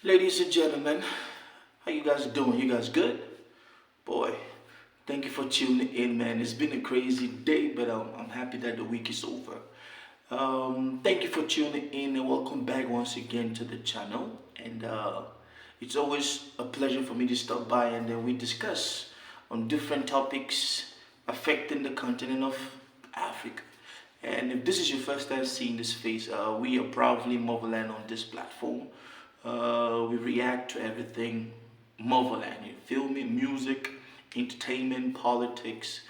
Ladies and gentlemen, how you guys doing? You guys good? Boy, thank you for tuning in, man. It's been a crazy day, but I'm happy that the week is over. Thank you for tuning in and welcome back once again to the channel. And it's always a pleasure for me to stop by and then we discuss on different topics affecting the continent of Africa. And if this is your first time seeing this face, we are proudly Motherland on this platform. We react to everything Motherland. You feel me? Music, entertainment, politics,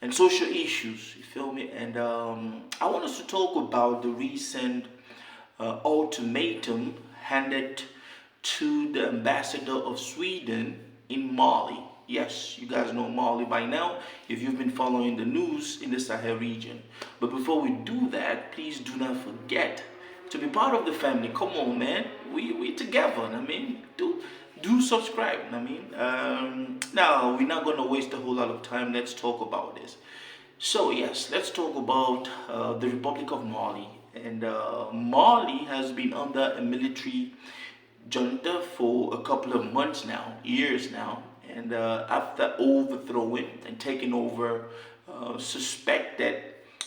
and social issues. You feel me? And I want us to talk about the recent ultimatum handed to the ambassador of Sweden in Mali. Yes, you guys know Mali by now if you've been following the news in the Sahel region. But before we do that, please do not forget to be part of the family. Come on, man. We together. I mean, do subscribe. I mean, now we're not gonna waste a whole lot of time. Let's talk about this. So yes, let's talk about the Republic of Mali. And Mali has been under a military junta for a couple of months now, years now. And after overthrowing and taking over suspected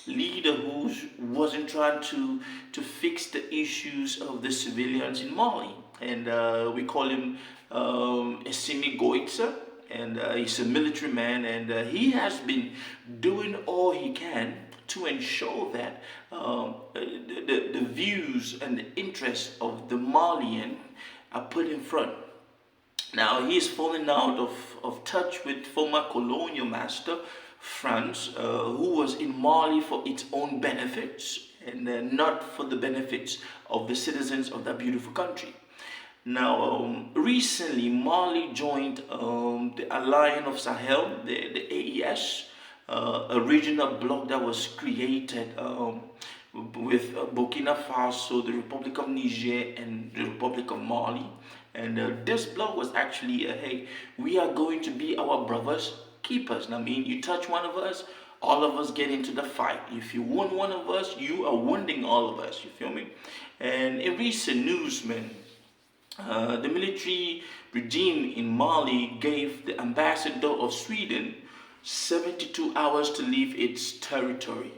leader who wasn't trying to fix the issues of the civilians in Mali, and we call him Essimi Goitza, and he's a military man, and he has been doing all he can to ensure that the views and the interests of the Malian are put in front. Now he is falling out of touch with former colonial master France, who was in Mali for its own benefits and not for the benefits of the citizens of that beautiful country. Now, recently Mali joined the Alliance of Sahel, the AES, a regional bloc that was created with Burkina Faso, the Republic of Niger, and the Republic of Mali. And this bloc was actually, hey, we are going to be our brothers' keepers. I mean, you touch one of us, all of us get into the fight. If you wound one of us, you are wounding all of us. You feel me? And in recent news, man, the military regime in Mali gave the ambassador of Sweden 72 hours to leave its territory.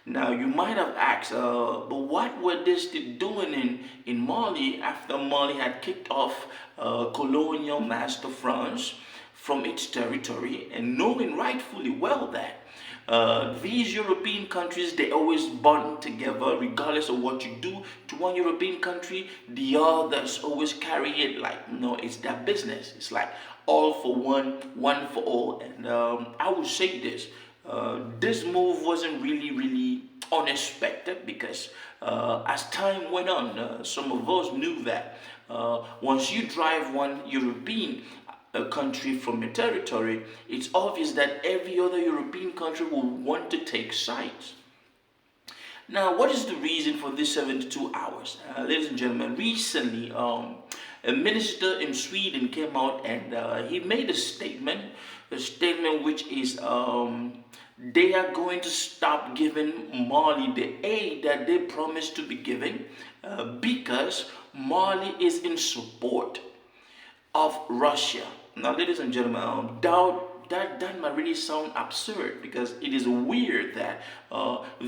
Now you might have asked, but what were they still doing in Mali after Mali had kicked off colonial master France from its territory, and knowing rightfully well that these European countries, they always bond together regardless of what you do to one European country, the others always carry it like, no, it's their business. It's like all for one for all. And I would say this move wasn't really unexpected because as time went on, some of us knew that once you drive one European country from a territory, it's obvious that every other European country will want to take sides. Now, what is the reason for this 72 hours? Ladies and gentlemen, recently a minister in Sweden came out and he made a statement which is they are going to stop giving Mali the aid that they promised to be giving because Mali is in support of Russia. Now, ladies and gentlemen, that might really sound absurd because it is weird that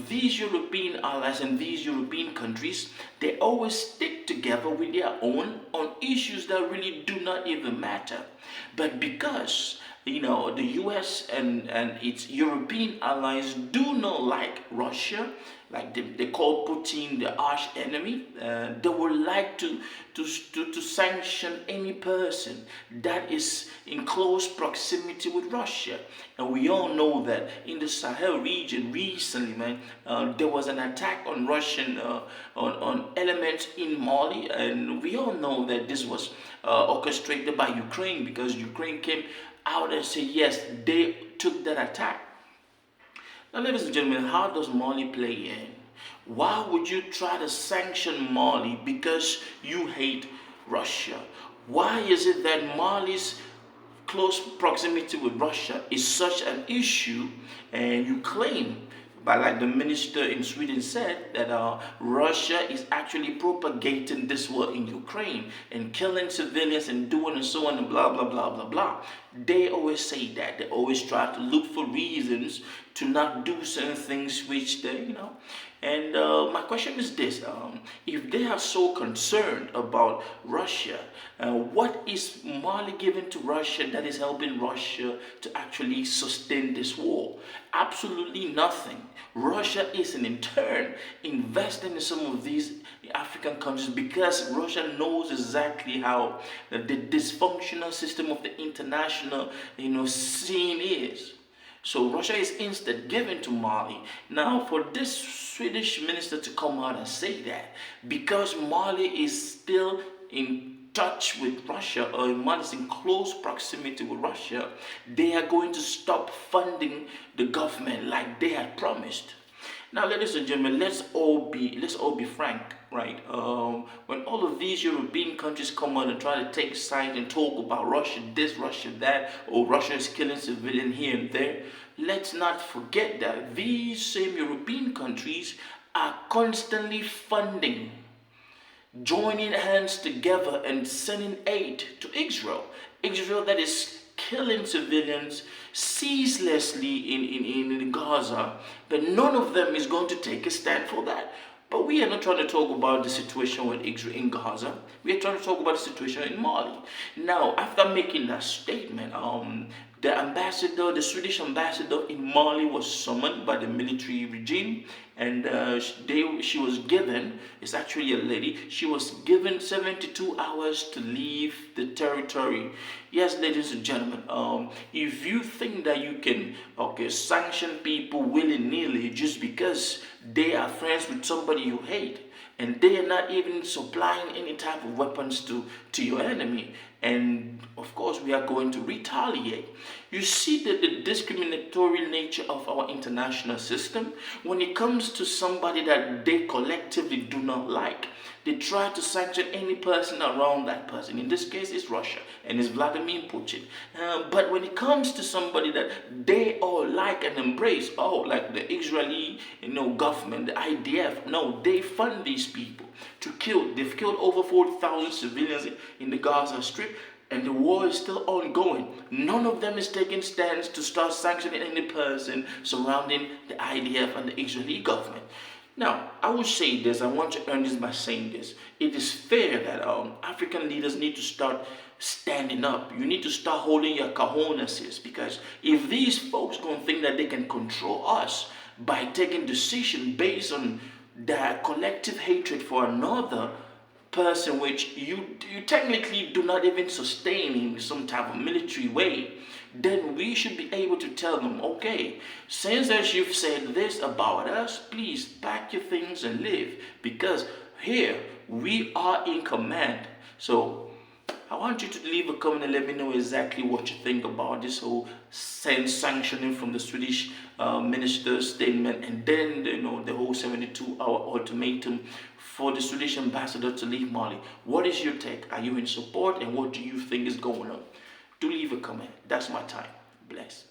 these European allies and these European countries, they always stick together with their own on issues that really do not even matter. But because the US and its European allies do not like Russia, like they call Putin the arch enemy, they would like to sanction any person that is in close proximity with Russia. And we all know that in the Sahel region recently, man, there was an attack on Russian on elements in Mali, and we all know that this was orchestrated by Ukraine because Ukraine came out and said yes, they took that attack. Now, ladies and gentlemen, how does Mali play in? Why would you try to sanction Mali because you hate Russia? Why is it that Mali's close proximity with Russia is such an issue and you claim But like the minister in Sweden said, that Russia is actually propagating this war in Ukraine and killing civilians and doing and so on and blah blah blah blah blah. They always say that. They always try to look for reasons to not do certain things which they, And my question is this: if they are so concerned about Russia, what is Mali giving to Russia that is helping Russia to actually sustain this war? Absolutely nothing. Russia is in turn investing in some of these African countries because Russia knows exactly how the dysfunctional system of the international, scene is. So Russia is instead given to Mali. Now, for this Swedish minister to come out and say that, because Mali is still in touch with Russia, or Mali is in close proximity with Russia, they are going to stop funding the government like they had promised. Now, ladies and gentlemen, let's all be frank, right? When all of these European countries come out and try to take side and talk about Russia this, Russia that, or Russia is killing civilians here and there, let's not forget that these same European countries are constantly funding, joining hands together and sending aid to Israel. Israel that is killing civilians ceaselessly in Gaza, but none of them is going to take a stand for that. But we are not trying to talk about the situation with Israel in Gaza. We are trying to talk about the situation in Mali. Now, after making that statement, the Swedish ambassador in Mali was summoned by the military regime, and she was given, it's actually a lady, she was given 72 hours to leave the territory. Yes, ladies and gentlemen, if you think that you can, sanction people willy-nilly just because they are friends with somebody you hate, and they are not even supplying any type of weapons to your enemy, and of course we are going to retaliate. You see the discriminatory nature of our international system. When it comes to somebody that they collectively do not like, they try to sanction any person around that person. In this case, it's Russia and it's Vladimir Putin. But when it comes to somebody that they all like and embrace, like the Israeli, government, the IDF, no, they fund these people to kill. They've killed over 40,000 civilians in the Gaza Strip, and the war is still ongoing. None of them is taking stands to start sanctioning any person surrounding the IDF and the Israeli government. Now, I will say this, I want to earn this by saying this. It is fair that African leaders need to start standing up. You need to start holding your cojones, because if these folks don't think that they can control us by taking decisions based on their collective hatred for another person, which you technically do not even sustain in some type of military way, then we should be able to tell them, okay, since as you've said this about us, please pack your things and leave, because here we are in command. So I want you to leave a comment and let me know exactly what you think about this whole sanctioning from the Swedish minister's statement, and then the whole 72-hour ultimatum for the Swedish ambassador to leave Mali. What is your take? Are you in support, and what do you think is going on? Do leave a comment. That's my time. Bless.